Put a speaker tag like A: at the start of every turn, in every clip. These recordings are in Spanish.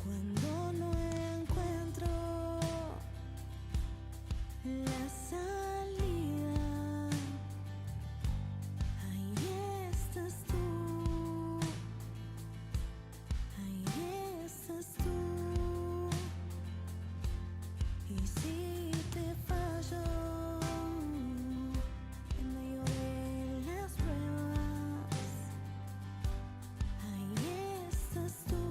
A: Cuando no encuentro la salida, ahí estás tú, ahí estás tú. Y si te fallo en medio de las pruebas, ahí estás tú,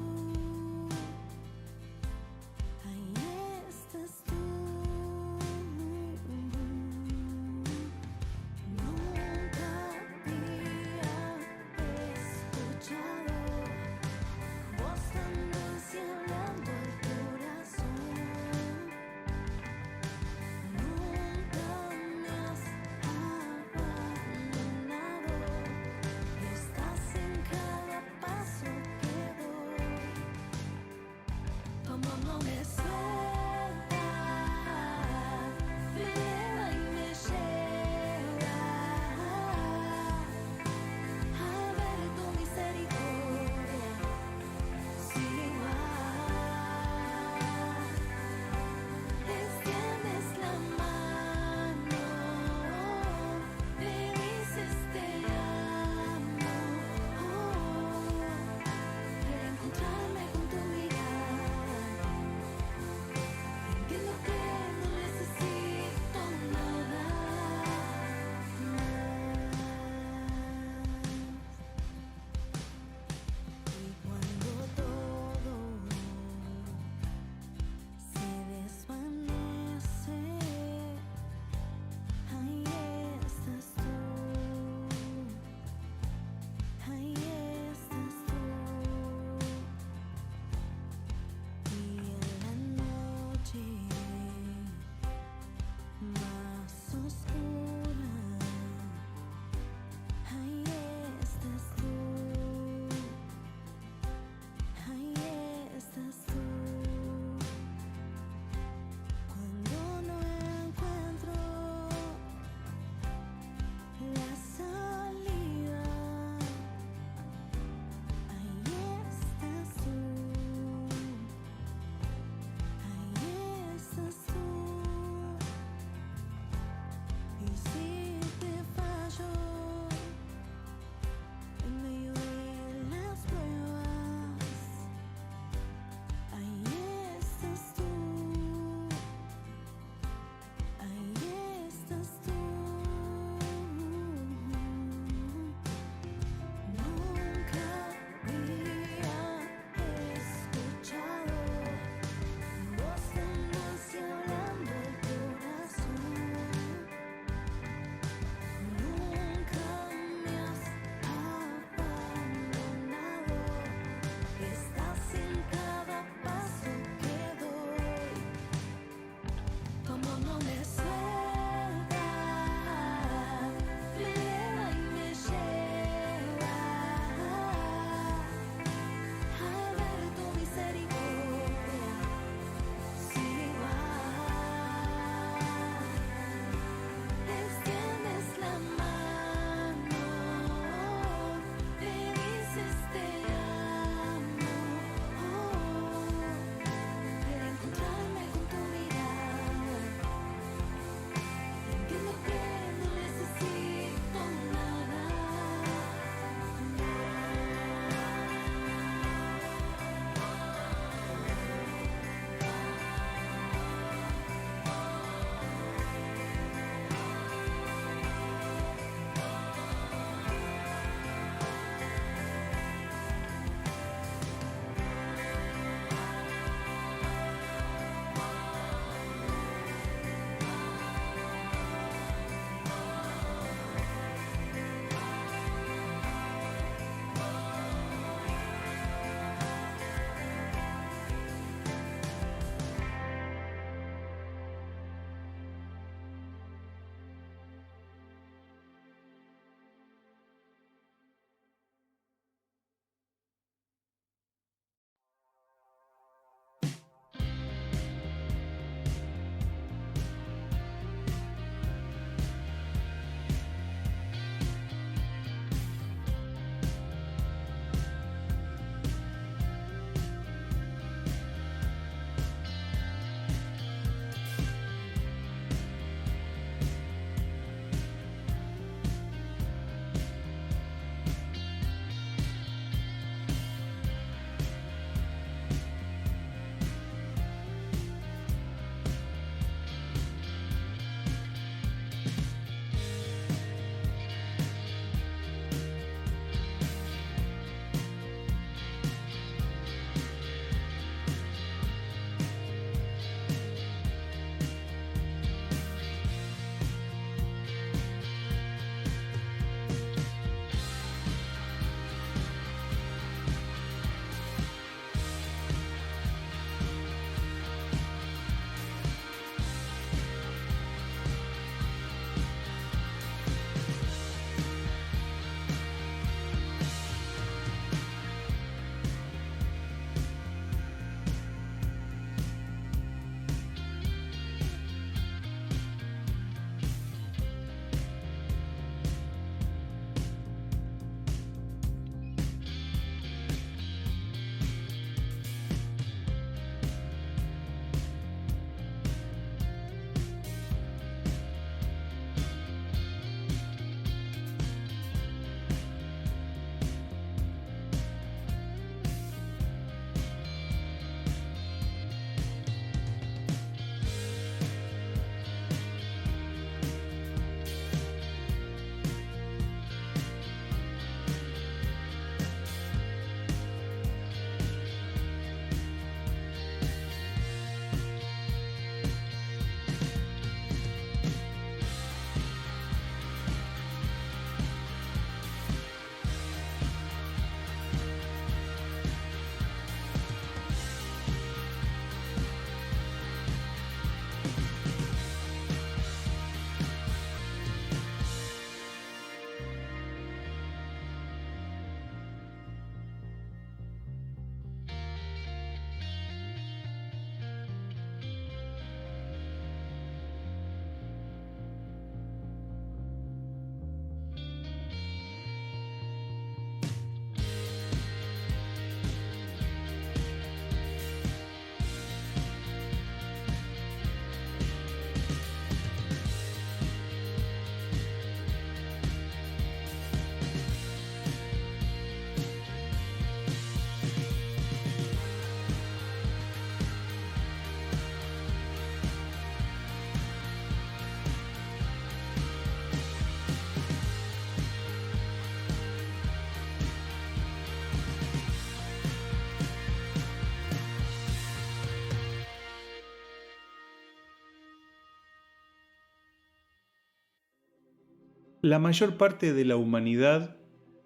B: La mayor parte de la humanidad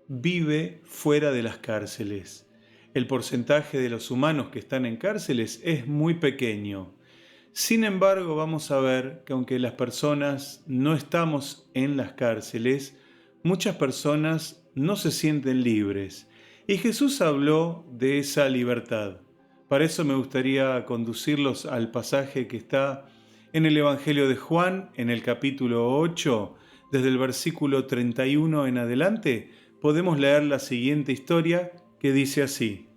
B: vive fuera de las cárceles. El porcentaje de los humanos que están en cárceles es muy pequeño. Sin embargo, vamos a ver que aunque las personas no estamos en las cárceles, muchas personas no se sienten libres. Y Jesús habló de esa libertad. Para eso me gustaría conducirlos al pasaje que está en el Evangelio de Juan, en el capítulo 8, desde el versículo 31 en adelante, podemos leer la siguiente historia que dice así.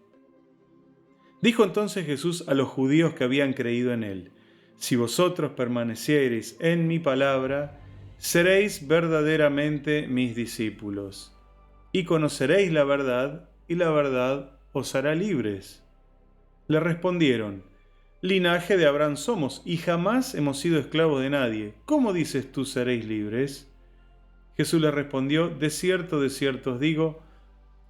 B: Dijo entonces Jesús a los judíos que habían creído en él: si vosotros permaneciereis en mi palabra, seréis verdaderamente mis discípulos, y conoceréis la verdad, y la verdad os hará libres. Le respondieron: linaje de Abraham somos, y jamás hemos sido esclavos de nadie. ¿Cómo dices tú seréis libres? Jesús le respondió: de cierto os digo,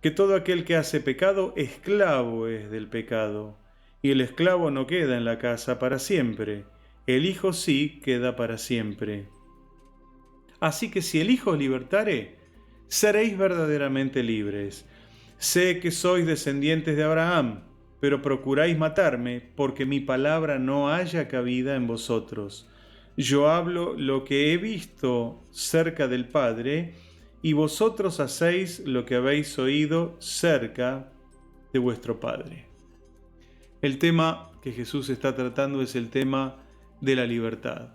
B: que todo aquel que hace pecado, esclavo es del pecado. Y el esclavo no queda en la casa para siempre, el Hijo sí queda para siempre. Así que si el Hijo os libertare, seréis verdaderamente libres. Sé que sois descendientes de Abraham, pero procuráis matarme, porque mi palabra no haya cabida en vosotros. Yo hablo lo que he visto cerca del Padre, y vosotros hacéis lo que habéis oído cerca de vuestro Padre. El tema que Jesús está tratando es el tema de la libertad.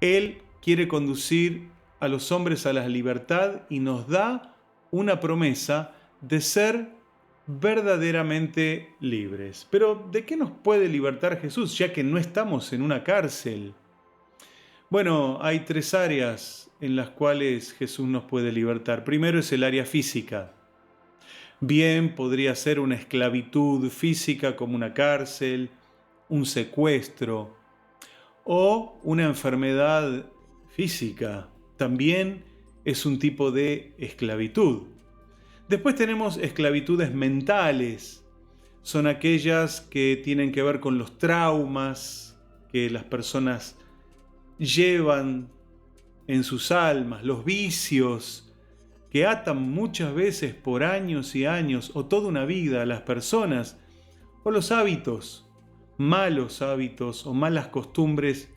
B: Él quiere conducir a los hombres a la libertad y nos da una promesa de ser verdaderamente libres. Pero ¿de qué nos puede libertar Jesús, ya que no estamos en una cárcel? Bueno, hay tres áreas en las cuales Jesús nos puede libertar. Primero es el área física. Bien, podría ser una esclavitud física como una cárcel, un secuestro o una enfermedad física. También es un tipo de esclavitud. Después tenemos esclavitudes mentales. Son aquellas que tienen que ver con los traumas que las personas llevan en sus almas, los vicios que atan muchas veces por años y años o toda una vida a las personas, o los hábitos, malos hábitos o malas costumbres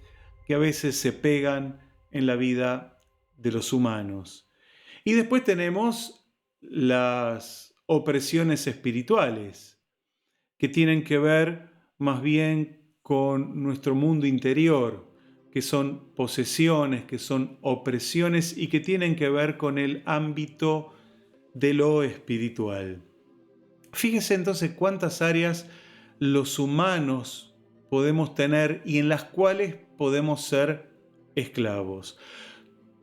B: que a veces se pegan en la vida de los humanos. Y después tenemos las opresiones espirituales, que tienen que ver más bien con nuestro mundo interior, que son posesiones, que son opresiones y que tienen que ver con el ámbito de lo espiritual. Fíjese entonces cuántas áreas los humanos podemos tener y en las cuales podemos ser esclavos.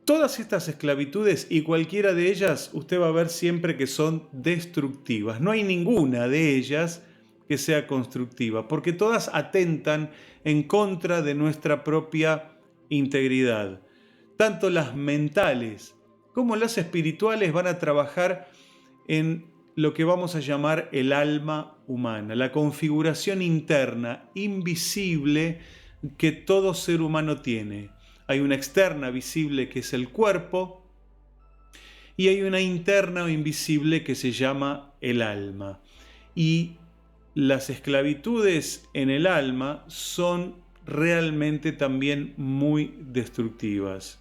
B: Todas estas esclavitudes y cualquiera de ellas usted va a ver siempre que son destructivas. No hay ninguna de ellas que sea constructiva, porque todas atentan en contra de nuestra propia integridad. Tanto las mentales como las espirituales van a trabajar en lo que vamos a llamar el alma humana, la configuración interna, invisible, que todo ser humano tiene. Hay una externa visible que es el cuerpo y hay una interna o invisible que se llama el alma. Y las esclavitudes en el alma son realmente también muy destructivas.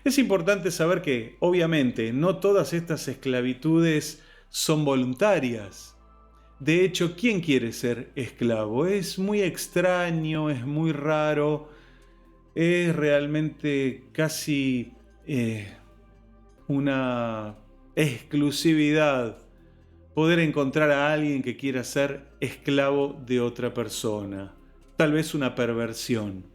B: Es importante saber que, obviamente, no todas estas esclavitudes son voluntarias. De hecho, ¿quién quiere ser esclavo? Es muy extraño, es muy raro, es realmente casi una exclusividad poder encontrar a alguien que quiera ser esclavo de otra persona. Tal vez una perversión.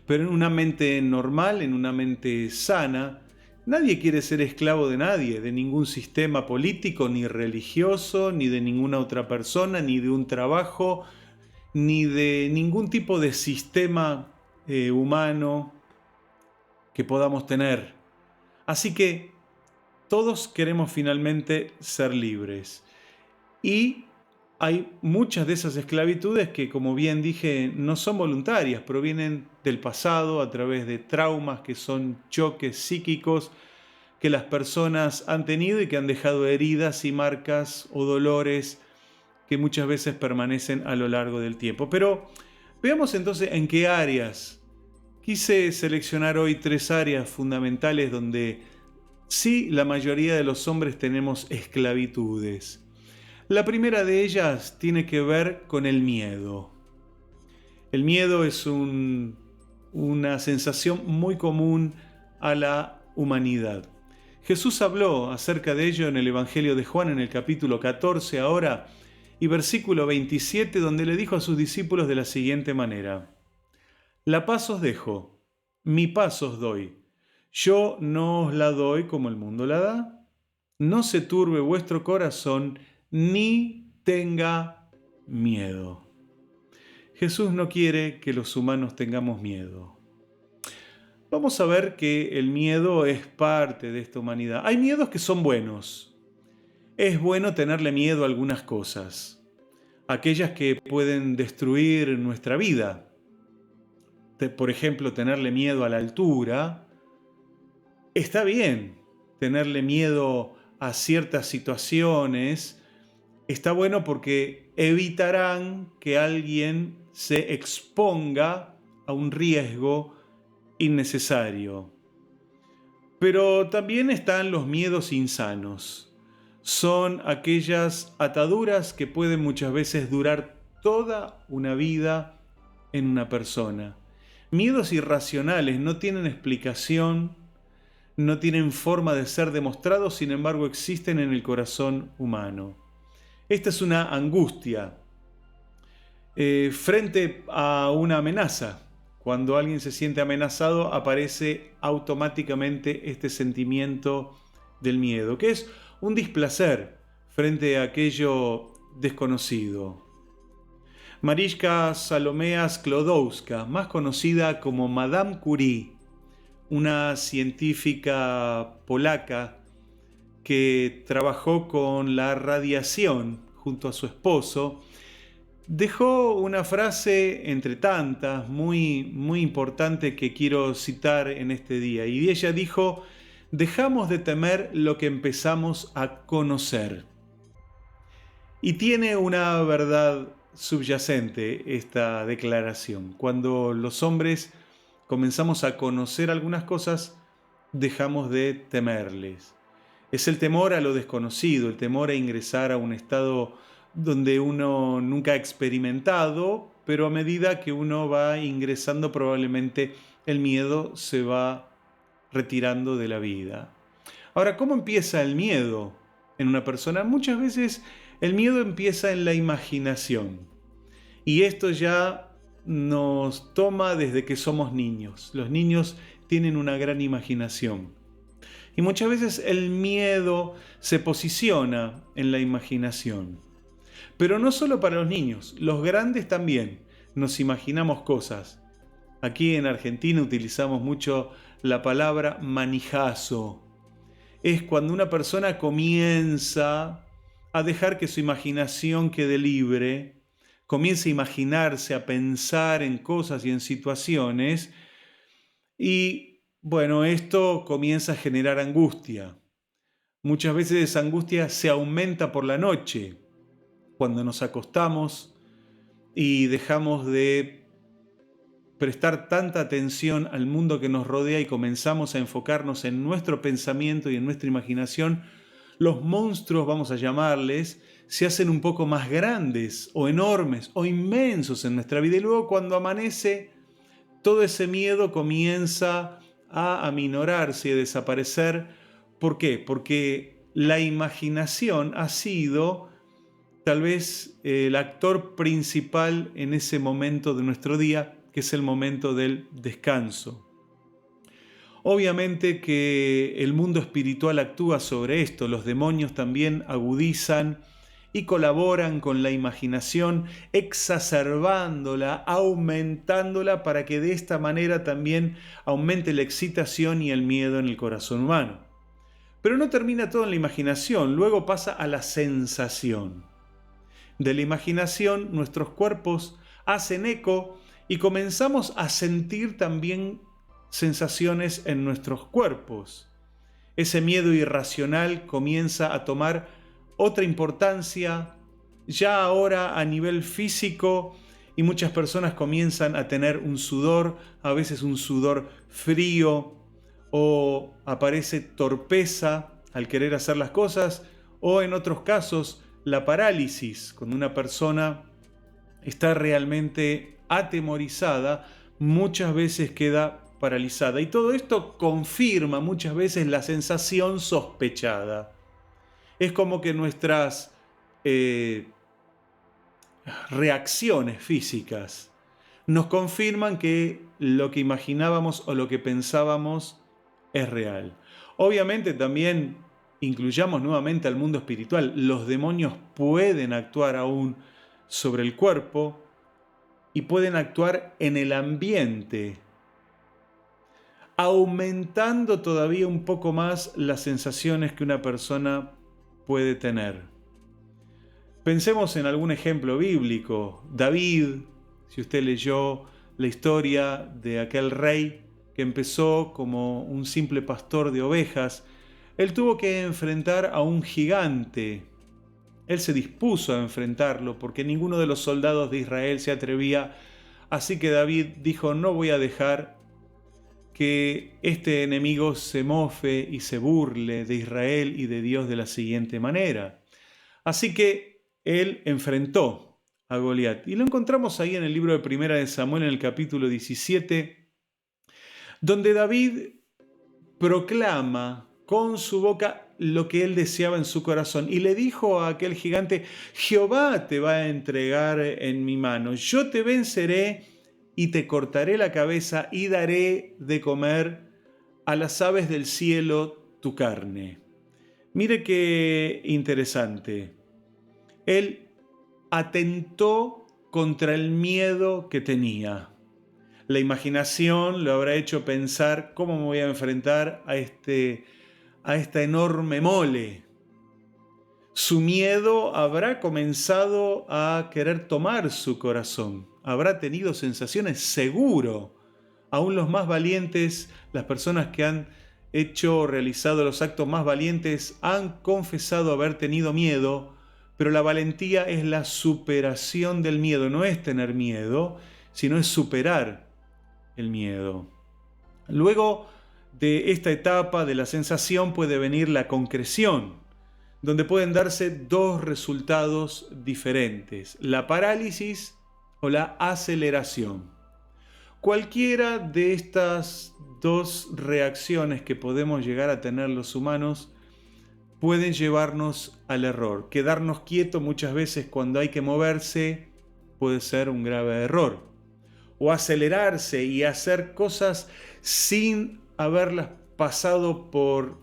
B: Pero en una mente normal, en una mente sana, nadie quiere ser esclavo de nadie, de ningún sistema político, ni religioso, ni de ninguna otra persona, ni de un trabajo, ni de ningún tipo de sistema humano que podamos tener. Así que todos queremos finalmente ser libres. Y hay muchas de esas esclavitudes que, como bien dije, no son voluntarias, provienen del pasado a través de traumas que son choques psíquicos, que las personas han tenido y que han dejado heridas y marcas o dolores que muchas veces permanecen a lo largo del tiempo. Pero veamos entonces en qué áreas. Quise seleccionar hoy 3 áreas fundamentales donde sí la mayoría de los hombres tenemos esclavitudes. La primera de ellas tiene que ver con el miedo. El miedo es una sensación muy común a la humanidad. Jesús habló acerca de ello en el Evangelio de Juan en el capítulo 14 ahora y versículo 27, donde le dijo a sus discípulos de la siguiente manera: La paz os dejo, mi paz os doy. Yo no os la doy como el mundo la da. No se turbe vuestro corazón ni tenga miedo. Jesús no quiere que los humanos tengamos miedo. Vamos a ver que el miedo es parte de esta humanidad. Hay miedos que son buenos. Es bueno tenerle miedo a algunas cosas, aquellas que pueden destruir nuestra vida. Por ejemplo, tenerle miedo a la altura. Está bien tenerle miedo a ciertas situaciones. Está bueno porque evitarán que alguien se exponga a un riesgo innecesario. Pero también están los miedos insanos. Son aquellas ataduras que pueden muchas veces durar toda una vida en una persona. Miedos irracionales, no tienen explicación, no tienen forma de ser demostrados, sin embargo existen en el corazón humano. Esta es una angustia frente a una amenaza. Cuando alguien se siente amenazado, aparece automáticamente este sentimiento del miedo, que es un displacer frente a aquello desconocido. Mariska Salomea Sklodowska, más conocida como Madame Curie, una científica polaca que trabajó con la radiación junto a su esposo, dejó una frase entre tantas muy importante que quiero citar en este día. Y ella dijo: dejamos de temer lo que empezamos a conocer. Y tiene una verdad subyacente esta declaración. Cuando los hombres comenzamos a conocer algunas cosas, dejamos de temerles. Es el temor a lo desconocido, el temor a ingresar a un estado donde uno nunca ha experimentado, pero a medida que uno va ingresando probablemente el miedo se va retirando de la vida. Ahora, ¿cómo empieza el miedo en una persona? Muchas veces el miedo empieza en la imaginación. Y esto ya nos toma desde que somos niños. Los niños tienen una gran imaginación. Y muchas veces el miedo se posiciona en la imaginación. Pero no solo para los niños, los grandes también nos imaginamos cosas. Aquí en Argentina utilizamos mucho la palabra manijazo. Es cuando una persona comienza a dejar que su imaginación quede libre, comienza a imaginarse, a pensar en cosas y en situaciones, y bueno, esto comienza a generar angustia. Muchas veces esa angustia se aumenta por la noche, cuando nos acostamos y dejamos de prestar tanta atención al mundo que nos rodea y comenzamos a enfocarnos en nuestro pensamiento y en nuestra imaginación, los monstruos, vamos a llamarles, se hacen un poco más grandes o enormes o inmensos en nuestra vida. Y luego cuando amanece, todo ese miedo comienza a aminorarse y a desaparecer. ¿Por qué? Porque la imaginación ha sido tal vez el actor principal en ese momento de nuestro día, que es el momento del descanso. Obviamente que el mundo espiritual actúa sobre esto, los demonios también agudizan y colaboran con la imaginación, exacerbándola, aumentándola, para que de esta manera también aumente la excitación y el miedo en el corazón humano. Pero no termina todo en la imaginación, luego pasa a la sensación. De la imaginación, nuestros cuerpos hacen eco y comenzamos a sentir también sensaciones en nuestros cuerpos. ese miedo irracional comienza a tomar otra importancia ya ahora a nivel físico y muchas personas comienzan a tener un sudor, a veces un sudor frío, o aparece torpeza al querer hacer las cosas, o en otros casos la parálisis, cuando una persona está realmente atemorizada, muchas veces queda paralizada. Y todo esto confirma muchas veces la sensación sospechada. Es como que nuestras reacciones físicas nos confirman que lo que imaginábamos o lo que pensábamos es real. Obviamente también incluyamos nuevamente al mundo espiritual. Los demonios pueden actuar aún sobre el cuerpo y pueden actuar en el ambiente, aumentando todavía un poco más las sensaciones que una persona puede tener. Pensemos en algún ejemplo bíblico. David, si usted leyó la historia de aquel rey que empezó como un simple pastor de ovejas, él tuvo que enfrentar a un gigante. Él se dispuso a enfrentarlo porque ninguno de los soldados de Israel se atrevía. Así que David dijo: no voy a dejar que este enemigo se mofe y se burle de Israel y de Dios de la siguiente manera. Así que él enfrentó a Goliat. Y lo encontramos ahí en el libro de Primera de Samuel, en el capítulo 17, donde David proclama con su boca lo que él deseaba en su corazón. Y le dijo a aquel gigante: Jehová te va a entregar en mi mano. Yo te venceré y te cortaré la cabeza y daré de comer a las aves del cielo tu carne. Mire qué interesante. Él atentó contra el miedo que tenía. La imaginación lo habrá hecho pensar: ¿cómo me voy a enfrentar a esta enorme mole? Su miedo habrá comenzado a querer tomar su corazón. Habrá tenido sensaciones, seguro. Aún los más valientes, las personas que han hecho o realizado los actos más valientes, han confesado haber tenido miedo. Pero la valentía es la superación del miedo, no es tener miedo, sino es superar el miedo. Luego de esta etapa de la sensación puede venir la concreción, donde pueden darse dos resultados diferentes: la parálisis o la aceleración. Cualquiera de estas dos reacciones que podemos llegar a tener los humanos pueden llevarnos al error. Quedarnos quietos muchas veces cuando hay que moverse puede ser un grave error. O acelerarse y hacer cosas sin haberlas pasado por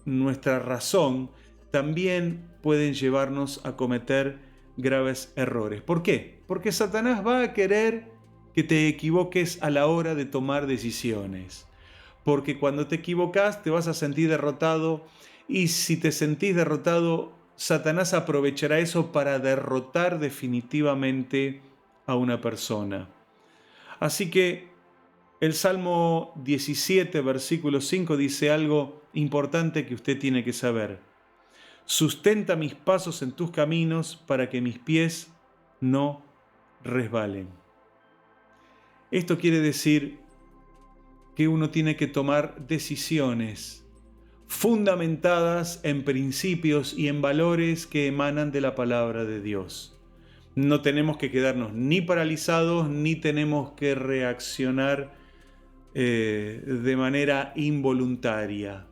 B: nuestra razón también pueden llevarnos a cometer graves errores. ¿Por qué? Porque Satanás va a querer que te equivoques a la hora de tomar decisiones. Porque cuando te equivocas te vas a sentir derrotado. Y si te sentís derrotado, Satanás aprovechará eso para derrotar definitivamente a una persona. Así que el Salmo 17, versículo 5 dice algo importante que usted tiene que saber. Sustenta mis pasos en tus caminos para que mis pies no resbalen. Esto quiere decir que uno tiene que tomar decisiones fundamentadas en principios y en valores que emanan de la palabra de Dios. No tenemos que quedarnos ni paralizados, ni tenemos que reaccionar de manera involuntaria.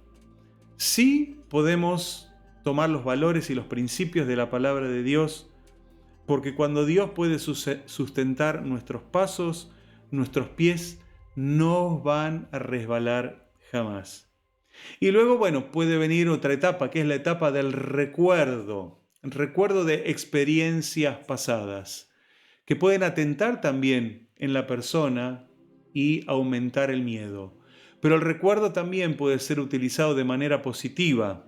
B: Sí podemos tomar los valores y los principios de la palabra de Dios, porque cuando Dios puede sustentar nuestros pasos, nuestros pies no van a resbalar jamás. Y luego, puede venir otra etapa, que es la etapa del recuerdo de experiencias pasadas, que pueden atentar también en la persona y aumentar el miedo. Pero el recuerdo también puede ser utilizado de manera positiva.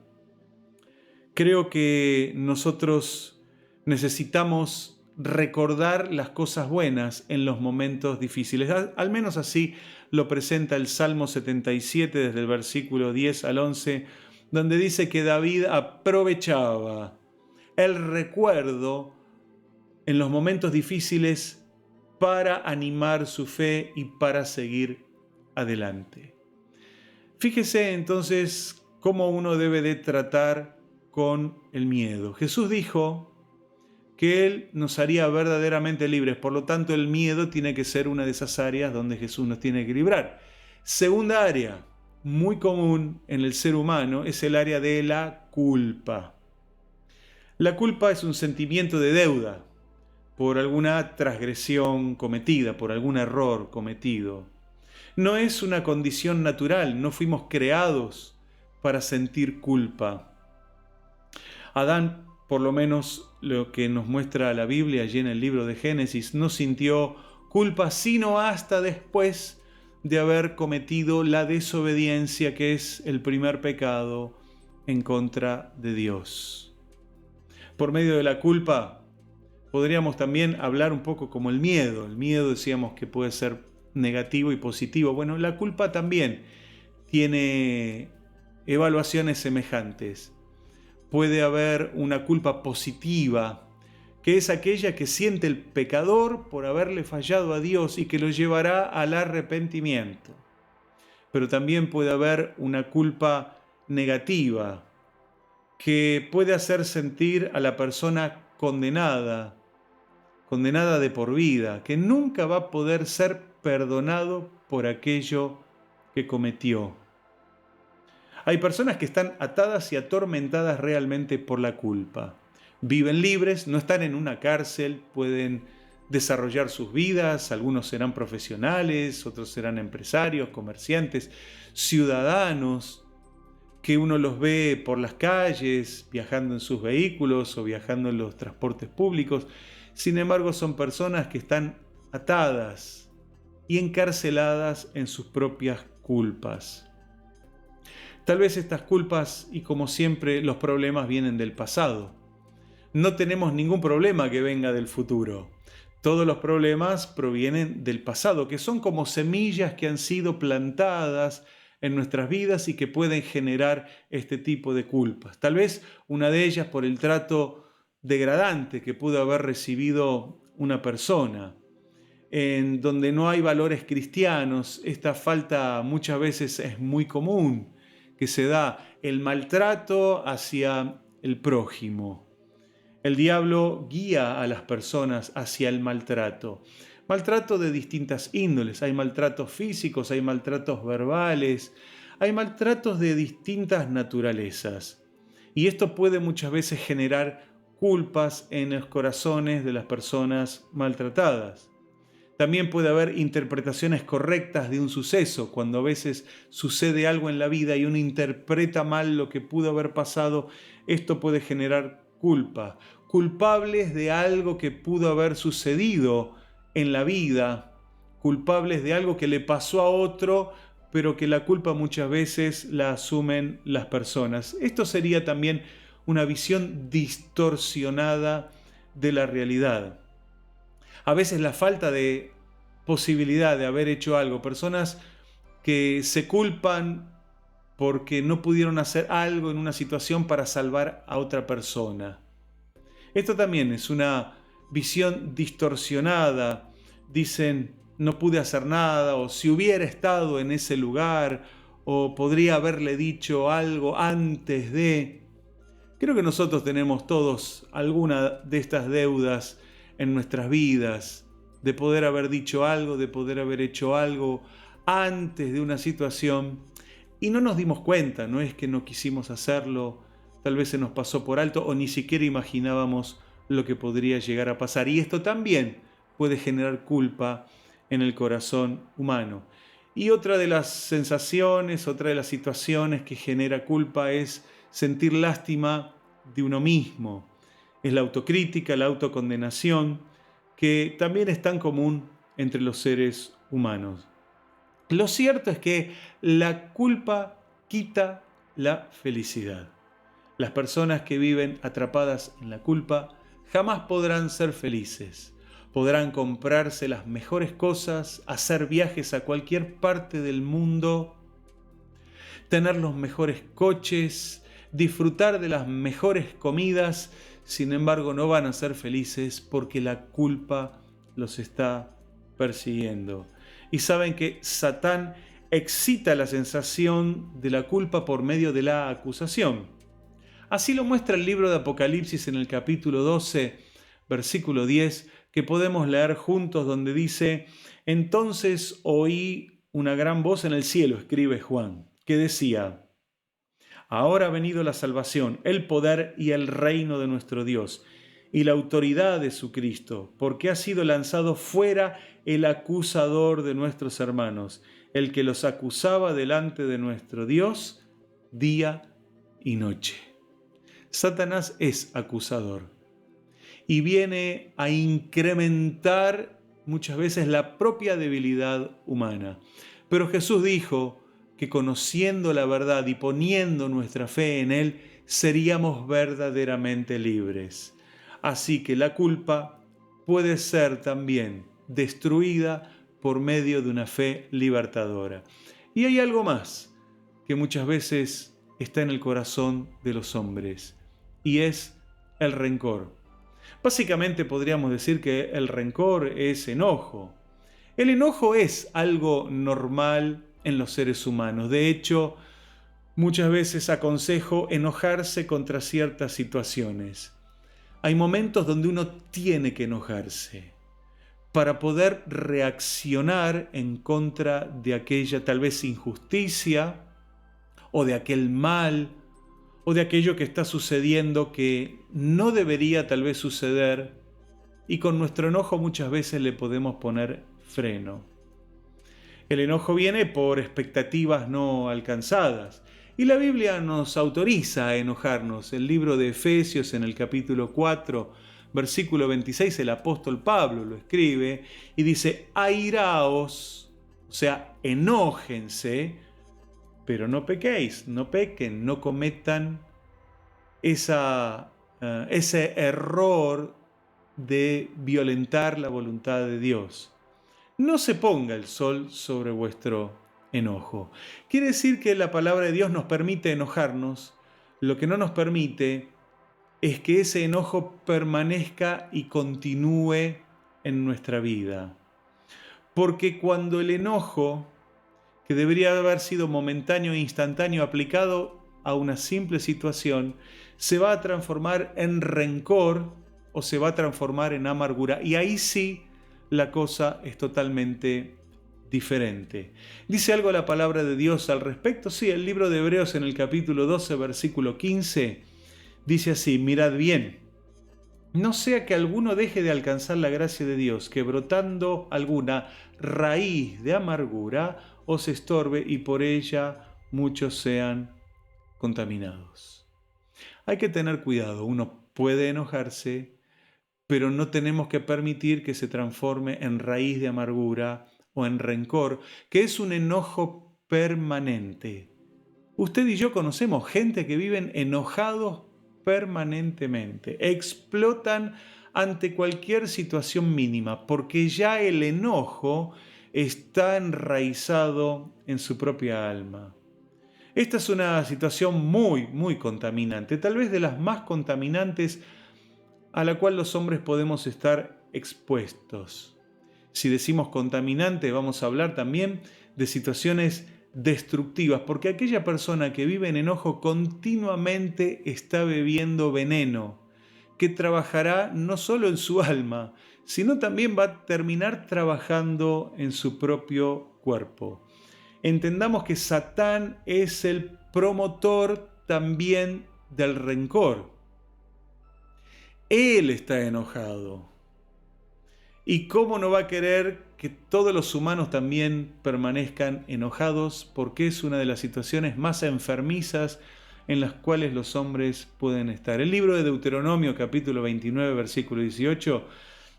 B: Creo que nosotros necesitamos recordar las cosas buenas en los momentos difíciles. Al menos así lo presenta el Salmo 77 desde el versículo 10 al 11, donde dice que David aprovechaba el recuerdo en los momentos difíciles para animar su fe y para seguir adelante. Fíjese entonces cómo uno debe de tratar con el miedo. Jesús dijo que Él nos haría verdaderamente libres, por lo tanto el miedo tiene que ser una de esas áreas donde Jesús nos tiene que librar. Segunda área, muy común en el ser humano, es el área de la culpa. La culpa es un sentimiento de deuda por alguna transgresión cometida, por algún error cometido. No es una condición natural, no fuimos creados para sentir culpa. Adán, por lo menos lo que nos muestra la Biblia allí en el libro de Génesis, no sintió culpa sino hasta después de haber cometido la desobediencia, que es el primer pecado en contra de Dios. Por medio de la culpa podríamos también hablar un poco como el miedo. El miedo decíamos que puede ser negativo y positivo. Bueno, la culpa también tiene evaluaciones semejantes. Puede haber una culpa positiva, que es aquella que siente el pecador por haberle fallado a Dios y que lo llevará al arrepentimiento. Pero también puede haber una culpa negativa, que puede hacer sentir a la persona condenada de por vida, que nunca va a poder ser perdonado por aquello que cometió. Hay personas que están atadas y atormentadas realmente por la culpa. Viven libres, no están en una cárcel, pueden desarrollar sus vidas, algunos serán profesionales, otros serán empresarios, comerciantes, ciudadanos, que uno los ve por las calles, viajando en sus vehículos o viajando en los transportes públicos. Sin embargo, son personas que están atadas y encarceladas en sus propias culpas. Tal vez estas culpas, y como siempre, los problemas vienen del pasado. No tenemos ningún problema que venga del futuro. Todos los problemas provienen del pasado, que son como semillas que han sido plantadas en nuestras vidas y que pueden generar este tipo de culpas. Tal vez una de ellas por el trato degradante que pudo haber recibido una persona, en donde no hay valores cristianos. Esta falta muchas veces es muy común, que se da el maltrato hacia el prójimo. El diablo guía a las personas hacia el maltrato. Maltrato de distintas índoles. Hay maltratos físicos, hay maltratos verbales, hay maltratos de distintas naturalezas. Y esto puede muchas veces generar culpas en los corazones de las personas maltratadas. También puede haber interpretaciones correctas de un suceso, cuando a veces sucede algo en la vida y uno interpreta mal lo que pudo haber pasado. Esto puede generar culpa. Culpables de algo que pudo haber sucedido en la vida, culpables de algo que le pasó a otro, pero que la culpa muchas veces la asumen las personas. Esto sería también una visión distorsionada de la realidad. A veces la falta de posibilidad de haber hecho algo, personas que se culpan porque no pudieron hacer algo en una situación para salvar a otra persona. Esto también es una visión distorsionada. Dicen, no pude hacer nada, o si hubiera estado en ese lugar, o podría haberle dicho algo antes de. Creo que nosotros tenemos todos alguna de estas deudas en nuestras vidas, de poder haber dicho algo, de poder haber hecho algo antes de una situación y no nos dimos cuenta. No es que no quisimos hacerlo, tal vez se nos pasó por alto o ni siquiera imaginábamos lo que podría llegar a pasar. Y esto también puede generar culpa en el corazón humano. Y otra de las sensaciones, otra de las situaciones que genera culpa es sentir lástima de uno mismo. Es la autocrítica, la autocondenación, que también es tan común entre los seres humanos. Lo cierto es que la culpa quita la felicidad. Las personas que viven atrapadas en la culpa jamás podrán ser felices. Podrán comprarse las mejores cosas, hacer viajes a cualquier parte del mundo, tener los mejores coches, disfrutar de las mejores comidas, sin embargo no van a ser felices porque la culpa los está persiguiendo. Y saben que Satán excita la sensación de la culpa por medio de la acusación. Así lo muestra el libro de Apocalipsis en el capítulo 12, versículo 10, que podemos leer juntos, donde dice: entonces oí una gran voz en el cielo, escribe Juan, que decía: ahora ha venido la salvación, el poder y el reino de nuestro Dios y la autoridad de su Cristo, porque ha sido lanzado fuera el acusador de nuestros hermanos, el que los acusaba delante de nuestro Dios día y noche. Satanás es acusador y viene a incrementar muchas veces la propia debilidad humana. Pero Jesús dijo que conociendo la verdad y poniendo nuestra fe en Él, seríamos verdaderamente libres. Así que la culpa puede ser también destruida por medio de una fe libertadora. Y hay algo más que muchas veces está en el corazón de los hombres, y es el rencor. Básicamente podríamos decir que el rencor es enojo. El enojo es algo normal en los seres humanos. De hecho, muchas veces aconsejo enojarse contra ciertas situaciones. Hay momentos donde uno tiene que enojarse para poder reaccionar en contra de aquella tal vez injusticia o de aquel mal o de aquello que está sucediendo que no debería tal vez suceder, y con nuestro enojo muchas veces le podemos poner freno. El enojo viene por expectativas no alcanzadas, y la Biblia nos autoriza a enojarnos. El libro de Efesios en el capítulo 4, versículo 26, el apóstol Pablo lo escribe y dice: airaos, o sea, enójense, pero no pequéis, no pequen, no cometan ese error de violentar la voluntad de Dios. No se ponga el sol sobre vuestro enojo. Quiere decir que la palabra de Dios nos permite enojarnos. Lo que no nos permite es que ese enojo permanezca y continúe en nuestra vida. Porque cuando el enojo, que debería haber sido momentáneo e instantáneo, aplicado a una simple situación, se va a transformar en rencor o se va a transformar en amargura. Y ahí sí la cosa es totalmente diferente. ¿Dice algo la palabra de Dios al respecto? Sí, el libro de Hebreos en el capítulo 12, versículo 15, dice así: mirad bien, no sea que alguno deje de alcanzar la gracia de Dios, que brotando alguna raíz de amargura os estorbe y por ella muchos sean contaminados. Hay que tener cuidado. Uno puede enojarse, pero no tenemos que permitir que se transforme en raíz de amargura o en rencor, que es un enojo permanente. Usted y yo conocemos gente que viven enojados permanentemente, explotan ante cualquier situación mínima, porque ya el enojo está enraizado en su propia alma. Esta es una situación muy, muy contaminante, tal vez de las más contaminantes a la cual los hombres podemos estar expuestos. Si decimos contaminante, vamos a hablar también de situaciones destructivas, porque aquella persona que vive en enojo continuamente está bebiendo veneno, que trabajará no solo en su alma, sino también va a terminar trabajando en su propio cuerpo. Entendamos que Satán es el promotor también del rencor. Él está enojado. ¿Y cómo no va a querer que todos los humanos también permanezcan enojados? Porque es una de las situaciones más enfermizas en las cuales los hombres pueden estar. El libro de Deuteronomio, capítulo 29, versículo 18,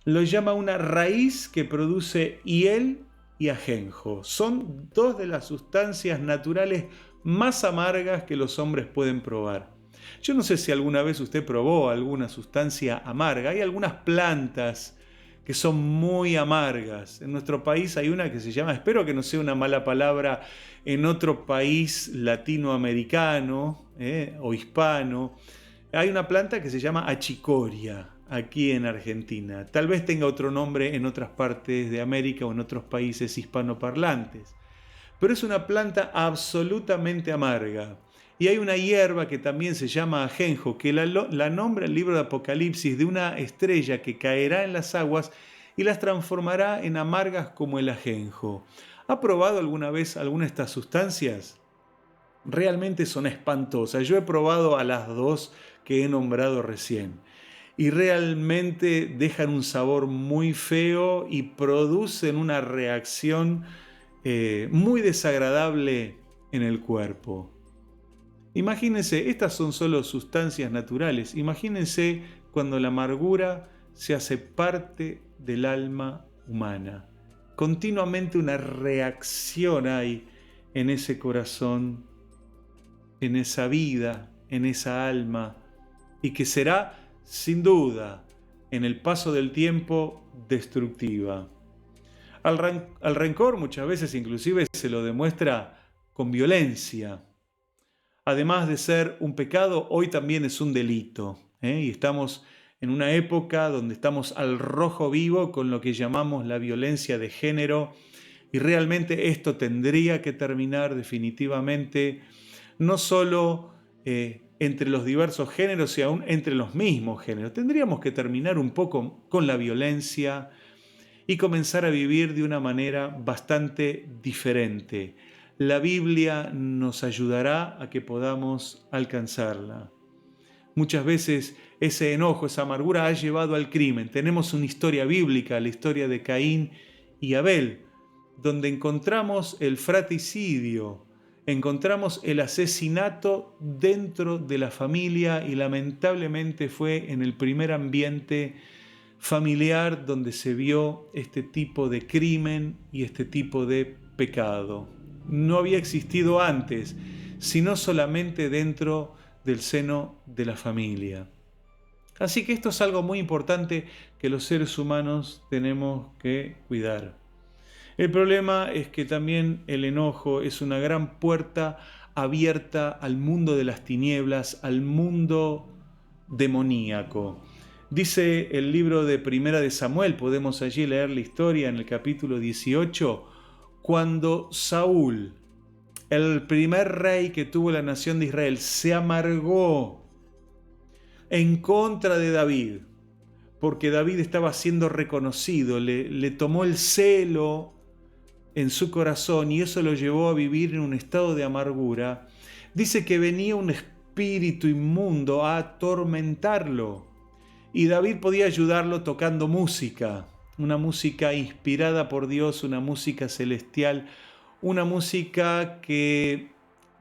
B: lo llama una raíz que produce hiel y ajenjo. Son dos de las sustancias naturales más amargas que los hombres pueden probar. Yo no sé si alguna vez usted probó alguna sustancia amarga. Hay algunas plantas que son muy amargas. En nuestro país hay una que se llama, espero que no sea una mala palabra en otro país latinoamericano o hispano, hay una planta que se llama achicoria aquí en Argentina. Tal vez tenga otro nombre en otras partes de América o en otros países hispanoparlantes. Pero es una planta absolutamente amarga. Y hay una hierba que también se llama ajenjo, que la nombra el libro de Apocalipsis de una estrella que caerá en las aguas y las transformará en amargas como el ajenjo. ¿Ha probado alguna vez alguna de estas sustancias? Realmente son espantosas. Yo he probado a las dos que he nombrado recién y realmente dejan un sabor muy feo y producen una reacción muy desagradable en el cuerpo. Imagínense, estas son solo sustancias naturales. Imagínense cuando la amargura se hace parte del alma humana. Continuamente una reacción hay en ese corazón, en esa vida, en esa alma, y que será, sin duda, en el paso del tiempo, destructiva. Al rencor muchas veces inclusive se lo demuestra con violencia. Además de ser un pecado, hoy también es un delito. Y estamos en una época donde estamos al rojo vivo con lo que llamamos la violencia de género, y realmente esto tendría que terminar definitivamente, no solo entre los diversos géneros y aún entre los mismos géneros. Tendríamos que terminar un poco con la violencia y comenzar a vivir de una manera bastante diferente. La Biblia nos ayudará a que podamos alcanzarla. Muchas veces ese enojo, esa amargura ha llevado al crimen. Tenemos una historia bíblica, la historia de Caín y Abel, donde encontramos el fratricidio, encontramos el asesinato dentro de la familia y lamentablemente fue en el primer ambiente familiar donde se vio este tipo de crimen y este tipo de pecado. No había existido antes, sino solamente dentro del seno de la familia. Así que esto es algo muy importante que los seres humanos tenemos que cuidar. El problema es que también el enojo es una gran puerta abierta al mundo de las tinieblas, al mundo demoníaco. Dice el libro de Primera de Samuel, podemos allí leer la historia en el capítulo 18, cuando Saúl, el primer rey que tuvo la nación de Israel, se amargó en contra de David, porque David estaba siendo reconocido, le tomó el celo en su corazón y eso lo llevó a vivir en un estado de amargura. Dice que venía un espíritu inmundo a atormentarlo y David podía ayudarlo tocando música, una música inspirada por Dios, una música celestial, una música que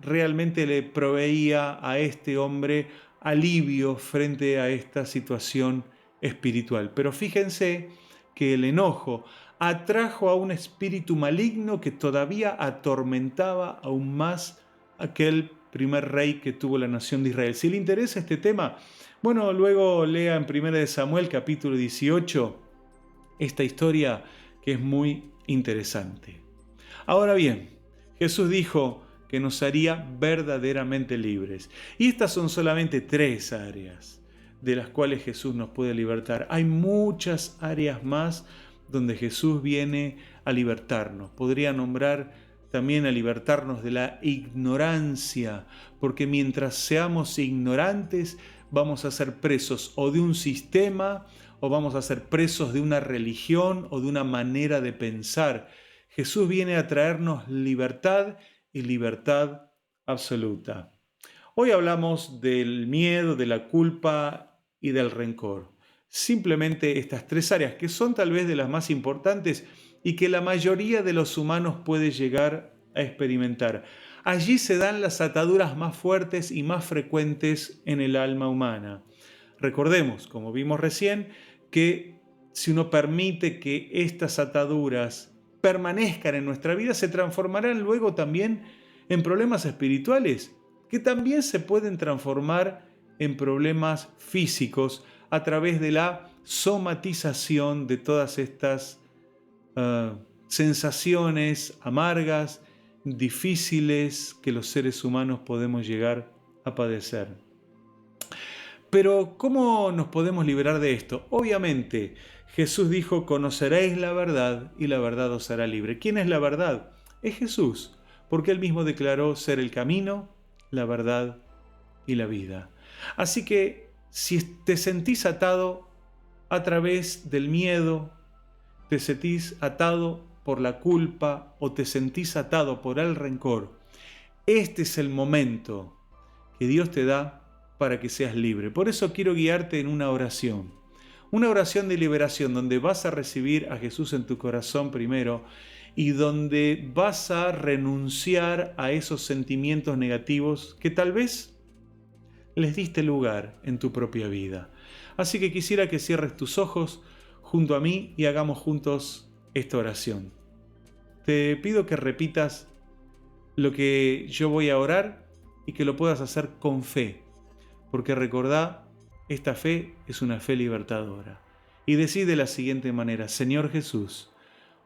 B: realmente le proveía a este hombre alivio frente a esta situación espiritual. Pero fíjense que el enojo atrajo a un espíritu maligno que todavía atormentaba aún más aquel primer rey que tuvo la nación de Israel. Si le interesa este tema, bueno, luego lea en 1 Samuel capítulo 18 esta historia que es muy interesante. Ahora bien, Jesús dijo que nos haría verdaderamente libres. Y estas son solamente 3 áreas de las cuales Jesús nos puede libertar. Hay muchas áreas más donde Jesús viene a libertarnos. Podría nombrar también a libertarnos de la ignorancia, porque mientras seamos ignorantes vamos a ser presos o de un sistema o vamos a ser presos de una religión o de una manera de pensar. Jesús viene a traernos libertad y libertad absoluta. Hoy hablamos del miedo, de la culpa y del rencor. Simplemente estas 3 áreas que son tal vez de las más importantes y que la mayoría de los humanos puede llegar a experimentar. Allí se dan las ataduras más fuertes y más frecuentes en el alma humana. Recordemos, como vimos recién, que si uno permite que estas ataduras permanezcan en nuestra vida, se transformarán luego también en problemas espirituales, que también se pueden transformar en problemas físicos a través de la somatización de todas estas sensaciones amargas, difíciles que los seres humanos podemos llegar a padecer. Pero, ¿cómo nos podemos liberar de esto? Obviamente, Jesús dijo, conoceréis la verdad y la verdad os hará libre. ¿Quién es la verdad? Es Jesús, porque Él mismo declaró ser el camino, la verdad y la vida. Así que, si te sentís atado a través del miedo, te sentís atado por la culpa o te sentís atado por el rencor, este es el momento que Dios te da para que seas libre. Por eso quiero guiarte en una oración de liberación donde vas a recibir a Jesús en tu corazón primero y donde vas a renunciar a esos sentimientos negativos que tal vez les diste lugar en tu propia vida. Así que quisiera que cierres tus ojos junto a mí y hagamos juntos esta oración. Te pido que repitas lo que yo voy a orar y que lo puedas hacer con fe, porque recordá, esta fe es una fe libertadora. Y decí de la siguiente manera: Señor Jesús,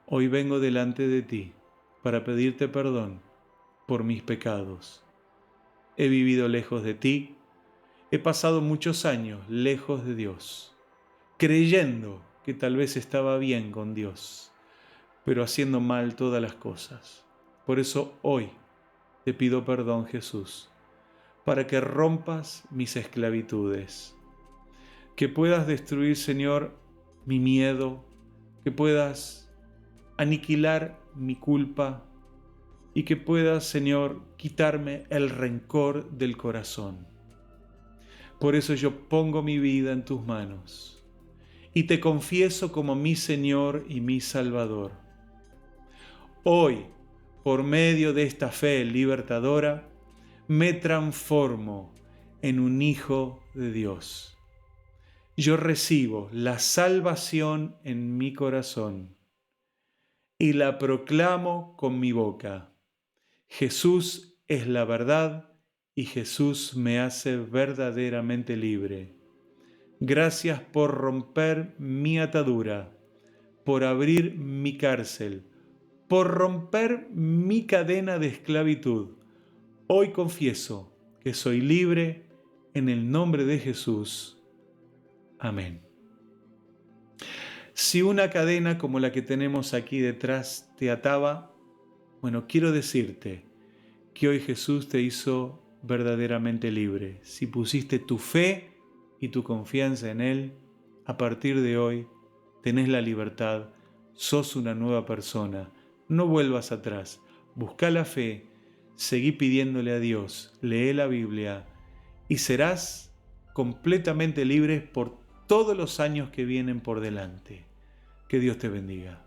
B: hoy vengo delante de ti para pedirte perdón por mis pecados. He vivido lejos de ti, he pasado muchos años lejos de Dios, creyendo que tal vez estaba bien con Dios, pero haciendo mal todas las cosas. Por eso hoy te pido perdón, Jesús, para que rompas mis esclavitudes, que puedas destruir, Señor, mi miedo, que puedas aniquilar mi culpa y que puedas, Señor, quitarme el rencor del corazón. Por eso yo pongo mi vida en tus manos y te confieso como mi Señor y mi Salvador. Hoy, por medio de esta fe libertadora, me transformo en un hijo de Dios. Yo recibo la salvación en mi corazón y la proclamo con mi boca. Jesús es la verdad y Jesús me hace verdaderamente libre. Gracias por romper mi atadura, por abrir mi cárcel, por romper mi cadena de esclavitud. Hoy confieso que soy libre en el nombre de Jesús. Amén. Si una cadena como la que tenemos aquí detrás te ataba, bueno, quiero decirte que hoy Jesús te hizo verdaderamente libre. Si pusiste tu fe y tu confianza en Él, a partir de hoy tenés la libertad, sos una nueva persona. No vuelvas atrás, busca la fe, seguí pidiéndole a Dios, lee la Biblia y serás completamente libre por todos los años que vienen por delante. Que Dios te bendiga.